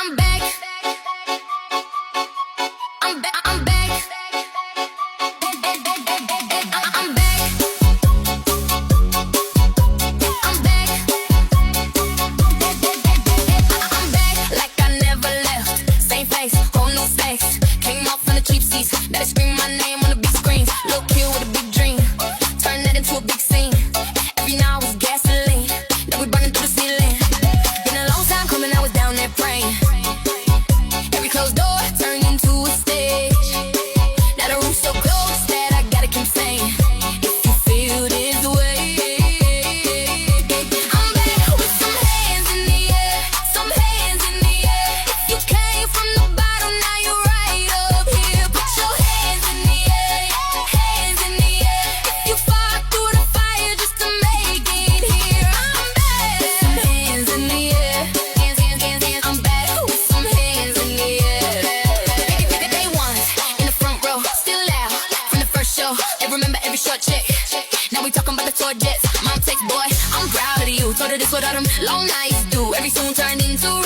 I'm back. I'm back. I'm back. I'm back. I'm back. I'm back like I never left. Same face, whole new face. Came off on the cheap seats. Now they scream my name on the big screens. Little kid with a big dream. Turn that into a big scene. Every now was gasoline. Now we burning through the ceiling. Been a long time coming, I was down there praying. Every closed door turned into a stage. Now the room's so close that I gotta keep saying, if you feel this way, I'm back with some hands in the air, some hands in the air. If you came from the bottom, now you're right up here. Put your hands in the air, hands in the air. If you fought through the fire just to make it here, I'm back with some hands in the air, hands, hands, hands, hands. I'm back with some hands in the air. Day ones in the front row, still loud from the first show. They remember every short check. Now we talking about the tour jets. Mom takes boy, I'm proud of you. Told her this what all them long nights do. Every soon turned into